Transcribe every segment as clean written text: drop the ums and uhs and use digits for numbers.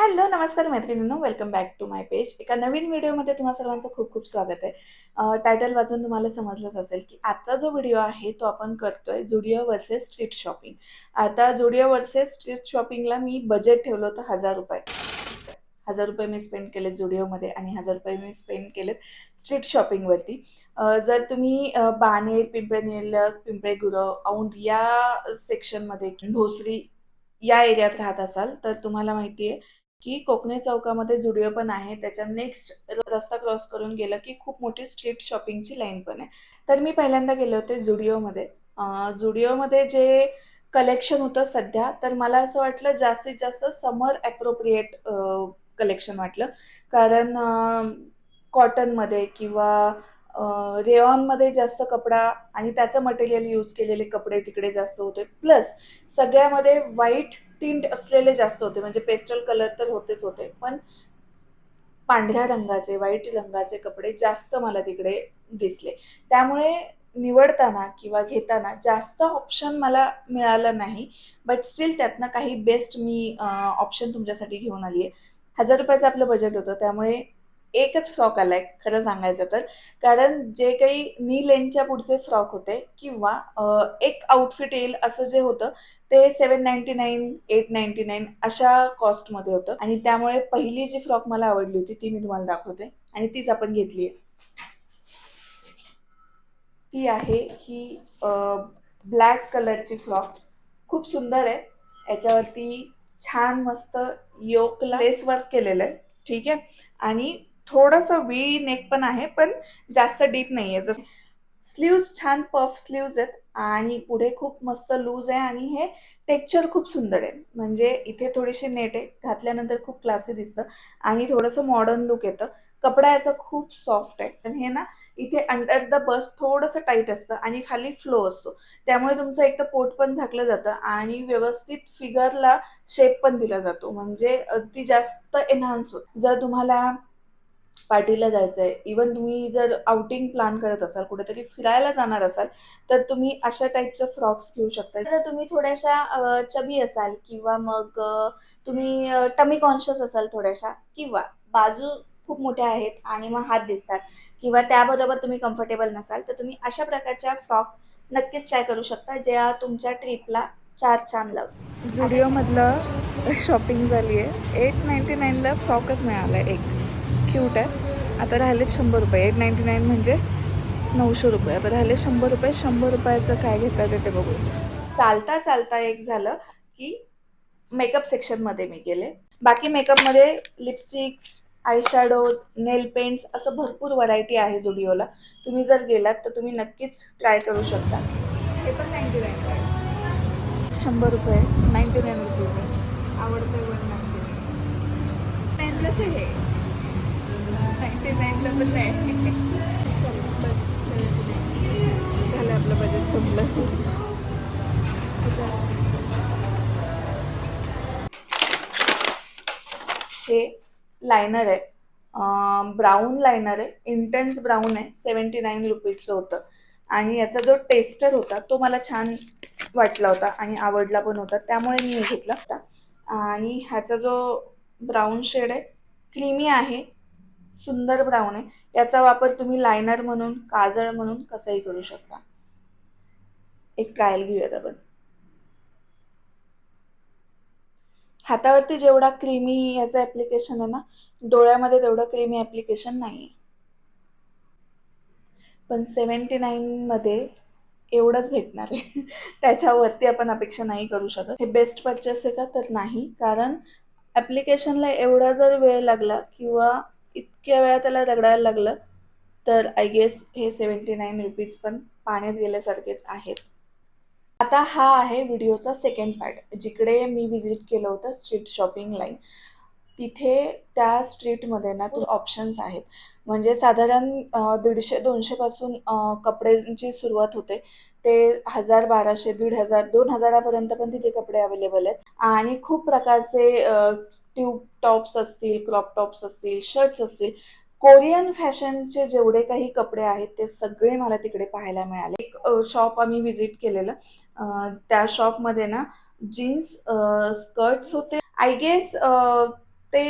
Hello, नमस्कार मैत्रिणींनो, welcome back to my page. एका नवीन व्हिडिओमध्ये तुम्हा सर्वांचं खूप खूप स्वागत आहे. टायटल वाचून तुम्हाला समजलंच असेल की आजचा जो व्हिडिओ आहे तो आपण करतोय झुडिओ वर्सेस स्ट्रीट शॉपिंग. आता झुडिओ वर्सेस स्ट्रीट शॉपिंगला मी बजेट ठेवलं होतं ₹1000. ₹1000 मी स्पेंड केलेत झुडिओमध्ये आणि ₹1000 मी स्पेंड केलेत स्ट्रीट शॉपिंगवरती. जर तुम्ही बाणेर, पिंपळनेर, पिंपळेगुरव, औंध या सेक्शनमध्ये भोसरी या एरियात राहत असाल तर तुम्हाला माहिती आहे की कोकणे चौकामध्ये झुडिओ पण आहे. त्याच्या नेक्स्ट रस्ता क्रॉस करून गेलं की खूप मोठी स्ट्रीट शॉपिंगची लाईन पण आहे. तर मी पहिल्यांदा गेले होते झुडिओमध्ये. झुडिओमध्ये जे कलेक्शन होतं सध्या, तर मला असं वाटलं जास्तीत जास्त समर ॲप्रोप्रिएट कलेक्शन वाटलं. कारण कॉटनमध्ये किंवा रेयॉनमध्ये जास्त कपडा आणि त्याचं मटेरियल यूज केलेले कपडे तिकडे जास्त होते. प्लस सगळ्यामध्ये व्हाईट टिंट असलेले जास्त होते. म्हणजे पेस्टल कलर तर होतेच होते, पण पांढऱ्या रंगाचे, व्हाईट रंगाचे कपडे जास्त मला तिकडे दिसले. त्यामुळे निवडताना किंवा घेताना जास्त ऑप्शन मला मिळालं नाही. बट स्टिल त्यातनं काही बेस्ट मी ऑप्शन तुमच्यासाठी घेऊन आली आहे. ₹1000 आपलं बजेट होतं, त्यामुळे एकच फ्रॉक आलाय खरं सांगायचं तर. कारण जे काही नी लेंथच्या पुढचे फ्रॉक होते किंवा एक आउटफिट येईल असं जे होतं ते 799, 899 अशा कॉस्टमध्ये होतं आणि त्यामुळे पहिली जी फ्रॉक मला आवडली होती ती मी तुम्हाला दाखवते आणि तीच आपण घेतली आहे. ती आहे ही ब्लॅक कलरची फ्रॉक. खूप सुंदर आहे. याच्यावरती छान मस्त योकला लेस वर्क केलेलं आहे. ठीक आहे. आणि थोडंसं व्ही नेक पण आहे, पण जास्त डीप नाहीये. जसं स्लीव्स छान पफ स्लीव्स आहेत आणि पुढे खूप मस्त लूज आहे आणि हे टेक्स्चर खूप सुंदर आहे. म्हणजे इथे थोडीशी नेट आहे, घातल्यानंतर खूप क्लासी दिसतं आणि थोडंसं मॉडर्न लुक येतं. कपडा याचा खूप सॉफ्ट आहे. पण हे ना इथे अंडर द बस्ट थोडंसं टाईट असतं आणि खाली फ्लो असतो. त्यामुळे तुमचं एक तर पोट पण झाकलं जातं आणि व्यवस्थित फिगरला शेप पण दिला जातो. म्हणजे अगदी जास्त एन्हान्स होतं. जर तुम्हाला पार्टीला जायचंय, इव्हन तुम्ही जर आउटिंग प्लॅन करत असाल, कुठेतरी फिरायला जाणार असाल, तर तुम्ही अशा टाईपचे फ्रॉक्स घेऊ शकता. जर तुम्ही थोड्याशा चबी असाल किंवा मग तुम्ही टमी कॉन्शियस असाल थोड्याशा किंवा बाजू खूप मोठ्या आहेत आणि मग हात दिसतात किंवा त्याबरोबर तुम्ही कम्फर्टेबल नसाल, तर तुम्ही अशा प्रकारच्या फ्रॉक नक्कीच ट्राय करू शकता, ज्या तुमच्या ट्रिपला चार चांद लावतील. झुडिओमधलं शॉपिंग झाली आहे. 899ला फ्रॉकच मिळाला आहे एक. क्यूट आहे. आता राहिलेत ₹100. 899 म्हणजे ₹900. आता राहिले ₹100. ₹100चं काय घेतात ते बघू. चालता चालता एक झालं की मेकअप सेक्शनमध्ये मी गेले. बाकी मेकअपमध्ये lipsticks, I shadows, nail paints असं भरपूर व्हरायटी आहे झुडिओला. तुम्ही जर गेलात तर तुम्ही नक्कीच ट्राय करू शकता. हे पण 99 आहे. ₹100, 99 रुपीज आहे. आवडतं 199. आहे हे. 99ला पण नाही. चल बस 79 झालं, आपलं बजेट संपलं. हे लायनर आहे. ब्राऊन लायनर आहे. इंटेन्स ब्राऊन आहे. 79 रुपीजचं होतं आणि याचा जो टेस्टर होता तो मला छान वाटला होता आणि आवडला पण होता. त्यामुळे मी घेतला होता. आणि ह्याचा जो ब्राऊन शेड आहे, क्रीमी आहे, सुंदर ब्राऊन आहे. याचा वापर तुम्ही लायनर म्हणून, काजळ म्हणून कसंही करू शकता. एक ट्रायल घेऊयात आपण. हातावरती जेवढा क्रीमी याचं ॲप्लिकेशन आहे ना, डोळ्यामध्ये तेवढं क्रीमी ॲप्लिकेशन नाही आहे. पण 79मध्ये एवढंच भेटणार आहे. त्याच्यावरती आपण अपेक्षा नाही करू शकत. हे बेस्ट पर्चेस आहे का? तर नाही. कारण ॲप्लिकेशनला एवढा जर वेळ लागला किंवा इतक्या वेळा त्याला रगडायला लागलं, तर आय गेस हे 79 रुपीज पण पाण्यात गेल्यासारखेच आहेत. आता हा आहे व्हिडिओचा सेकंड पार्ट, जिकडे मी व्हिजिट केलं होतं स्ट्रीट शॉपिंग लाईन. तिथे त्या स्ट्रीटमध्ये ना ऑप्शन्स आहेत. म्हणजे साधारण 150-200 पासून कपड्यांची सुरुवात होते. ते 1000-1200, 1500, 2000 पर्यंत पण तिथे कपडे अवेलेबल आहेत. आणि खूप प्रकारचे ट्यूब टॉप्स असतील, क्रॉप टॉप्स असतील, शर्ट्स असतील. कोरियन फॅशनचे जेवढे काही कपडे आहेत ते सगळे मला तिकडे पाहायला मिळाले. एक शॉप आम्ही व्हिजिट केलेलं. त्या शॉपमध्ये ना जीन्स स्कर्ट्स होते. आय गेस ते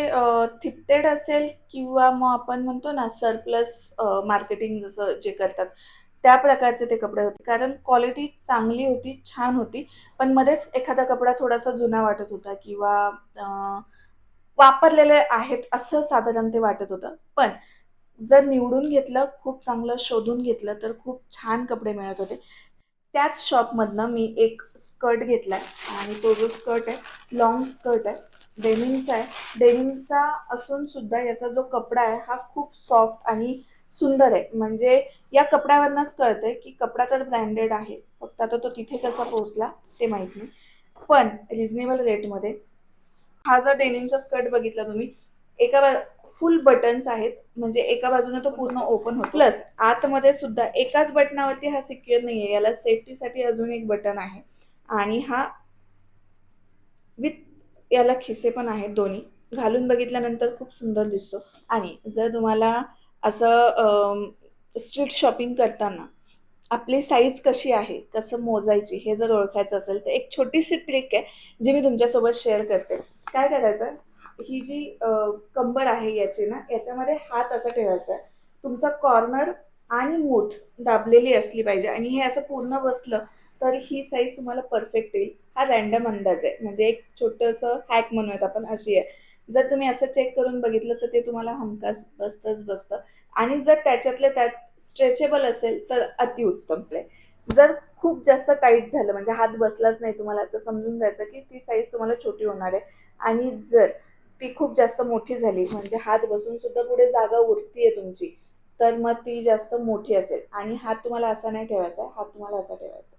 थिप्टेड असेल किंवा मग आपण म्हणतो ना सरप्लस मार्केटिंग जसं जे करतात त्या प्रकारचे ते कपडे होते. कारण क्वालिटी चांगली होती, छान होती. पण मध्येच एखादा कपडा थोडासा जुना वाटत होता किंवा वापरलेले आहेत असं साधारण ते वाटत होतं. पण जर निवडून घेतलं, खूप चांगलं शोधून घेतलं तर खूप छान कपडे मिळत होते. त्याच शॉपमधनं मी एक स्कर्ट घेतलाय आणि तो जो स्कर्ट आहे लाँग स्कर्ट आहे, डेनिमचा आहे. डेनिमचा असून सुद्धा याचा जो कपडा आहे हा खूप सॉफ्ट आणि सुंदर आहे. म्हणजे या कपड्यावरनंच कळतंय की कपडा तर ब्रँडेड आहे. फक्त आता तो तिथे कसा पोहोचला ते माहित नाही. पण रिझनेबल रेटमध्ये हा जर डेनिमचा स्कर्ट बघितला तुम्ही, एका फुल बटन्स आहेत, म्हणजे एका बाजूने तो पूर्ण ओपन होतो. प्लस आतमध्ये सुद्धा एकाच बटनावरती हा सिक्युअर नाहीये, याला सेफ्टीसाठी अजून एक बटन आहे आणि हा विथ याला खिसे पण आहेत दोन्ही. घालून बघितल्यानंतर खूप सुंदर दिसतो. आणि जर तुम्हाला असं स्ट्रीट शॉपिंग करताना आपली साईज कशी आहे, कसं मोजायची हे जर ओळखायचं असेल तर एक छोटीशी ट्रिक आहे, जी मी तुमच्यासोबत शेअर करते. काय करायचं, ही जी कंबर आहे याची ना, याच्यामध्ये हात असा ठेवायचा आहे. तुमचा कॉर्नर आणि मूठ दाबलेली असली पाहिजे आणि हे असं पूर्ण बसलं तर ही साईज तुम्हाला परफेक्ट येईल. हा रँडम अंदाज आहे, म्हणजे एक छोटंसं हॅक म्हणूयात आपण, अशी आहे. जर तुम्ही असं चेक करून बघितलं तर ते तुम्हाला हमखास बसतंच बसतं. आणि जर त्याच्यातल्या त्यात स्ट्रेचेबल असेल तर अतिउत्तम. जर खूप जास्त टाईट झालं म्हणजे हात बसलाच नाही तुम्हाला, तर समजून जायचं की ती साईज तुम्हाला छोटी होणार आहे. आणि जर ती खूप जास्त मोठी झाली म्हणजे हात बसून सुद्धा पुढे जागा उरतीये तुमची, तर मग ती जास्त मोठी असेल. आणि हात तुम्हाला असा नाही ठेवायचा, हात तुम्हाला असा ठेवायचा.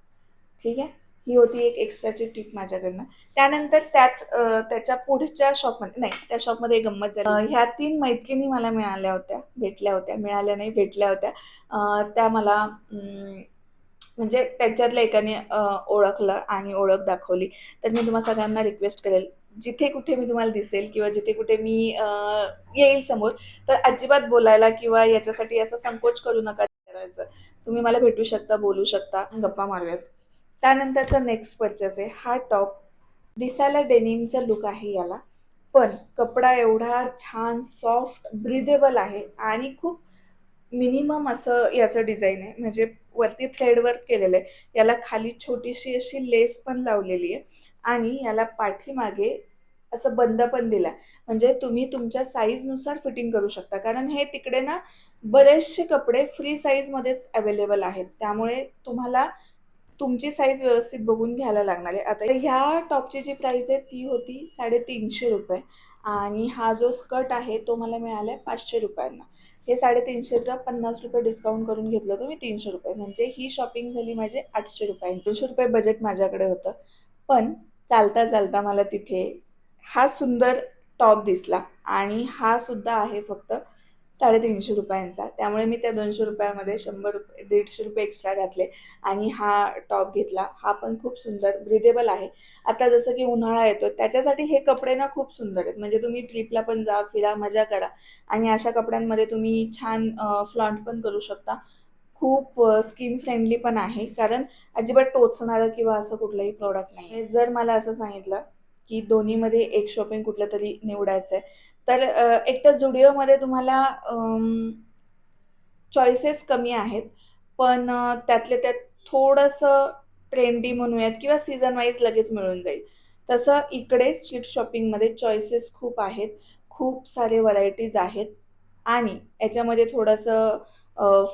ठीक आहे. ही होती एक एक्स्ट्राची टिप माझ्याकडनं. त्यानंतर त्याच्या पुढच्या शॉपमध्ये, नाही त्या शॉपमध्ये एक गंमत झाली. ह्या 3 मैत्रिणी मला मिळाल्या होत्या, भेटल्या होत्या, मिळाल्या नाही भेटल्या होत्या. त्या मला म्हणजे त्यांच्यातल्या एकाने ओळखलं आणि ओळख दाखवली. तर मी तुम्हा सगळ्यांना रिक्वेस्ट करेल, जिथे कुठे मी तुम्हाला दिसेल किंवा जिथे कुठे मी येईल समोर, तर अजिबात बोलायला किंवा याच्यासाठी असं संकोच करू नका करायचं. तुम्ही मला भेटू शकता, बोलू शकता, गप्पा मारूयात. त्यानंतरचा नेक्स्ट पर्चेस आहे हा टॉप. दिसायला डेनिमचा लुक आहे याला, पण कपडा एवढा छान सॉफ्ट ब्रिदेबल आहे आणि खूप मिनिमम असं याचं डिझाईन आहे. म्हणजे वरती थ्रेड वर्क केलेलं आहे, याला खाली छोटीशी अशी लेस पण लावलेली आहे आणि याला पाठीमागे असं बंद पण दिला, म्हणजे तुम्ही तुमच्या साईजनुसार फिटिंग करू शकता. कारण हे तिकडे ना बरेचसे कपडे फ्री साईजमध्येच अवेलेबल आहेत, त्यामुळे तुम्हाला तुमची साईज व्यवस्थित बघून घ्यायला लागणार आहे. आता ह्या टॉपची जी प्राइस आहे ती होती ₹350 आणि हा जो स्कर्ट आहे तो मला मिळाला आहे ₹500. हे 350चं ₹50 डिस्काउंट करून घेतलं होतं मी, ₹300, म्हणजे ही शॉपिंग झाली माझे ₹800. ₹200 बजेट माझ्याकडे होतं. पण चालता चालता मला तिथे हा सुंदर टॉप दिसला आणि हा सुद्धा आहे फक्त ₹350. त्यामुळे मी त्या ₹200 ₹100 ₹150 एक्स्ट्रा घातले आणि हा टॉप घेतला. हा पण खूप सुंदर ब्रिदेबल आहे. आता जसं की उन्हाळा येतो त्याच्यासाठी हे कपडे ना खूप सुंदर आहेत. म्हणजे तुम्ही ट्रिपला पण जा, फिरा, मजा करा आणि अशा कपड्यांमध्ये तुम्ही छान फ्लॉन्ट पण करू शकता. खूप स्किन फ्रेंडली पण आहे, कारण अजिबात टोचणारं किंवा असं कुठलंही प्रॉडक्ट नाही आहे. जर मला असं सांगितलं की दोन्हीमध्ये एक शॉपिंग कुठलं तरी निवडायचं आहे, तर एक तर झुडिओमध्ये तुम्हाला चॉईसेस कमी आहेत, पण त्यातल्या त्यात थोडंसं ट्रेंडी म्हणूयात किंवा सीझन वाईज लगेच मिळून जाईल. तसं इकडे स्ट्रीट शॉपिंगमध्ये चॉईसेस खूप आहेत, खूप सारे व्हरायटीज आहेत आणि याच्यामध्ये थोडंसं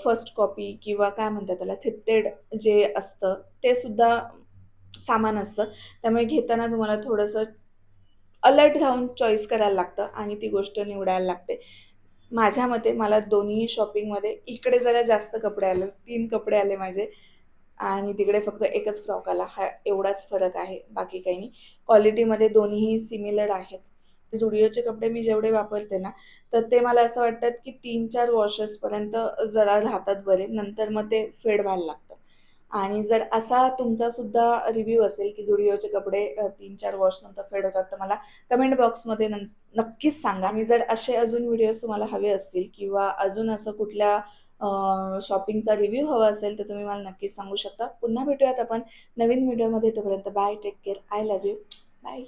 फर्स्ट कॉपी किंवा काय म्हणतात त्याला थिफ्टेड जे असतं ते सुद्धा सामान असतं. त्यामुळे घेताना तुम्हाला थोडंसं अलर्ट राहून चॉईस करायला लागतं आणि ती गोष्ट निवडायला लागते. माझ्या मते मला दोन्ही शॉपिंगमध्ये इकडे जरा जास्त कपडे आले, 3 कपडे आले माझे आणि तिकडे फक्त एकच फ्रॉक आला. हा एवढाच फरक आहे, बाकी काही नाही. क्वालिटीमध्ये दोन्हीही सिमिलर आहेत. झुडिओचे कपडे मी जेवढे वापरते ना, तर ते मला असं वाटतात की 3-4 वॉशेसपर्यंत जरा राहतात बरे. नंतर मग ते फेड व्हायला लागतं. आणि जर असा तुमचा सुद्धा रिव्ह्यू असेल की झुडिओचे कपडे 3-4 वॉश नंतर फेड होतात, तर मला कमेंट बॉक्समध्ये नक्कीच सांगा. आणि जर असे अजून व्हिडिओज तुम्हाला हवे असतील किंवा अजून असं कुठल्या शॉपिंगचा रिव्ह्यू हवा असेल तर तुम्ही मला नक्कीच सांगू शकता. पुन्हा भेटूयात आपण नवीन व्हिडिओमध्ये. तोपर्यंत bye, take care, I love you, bye.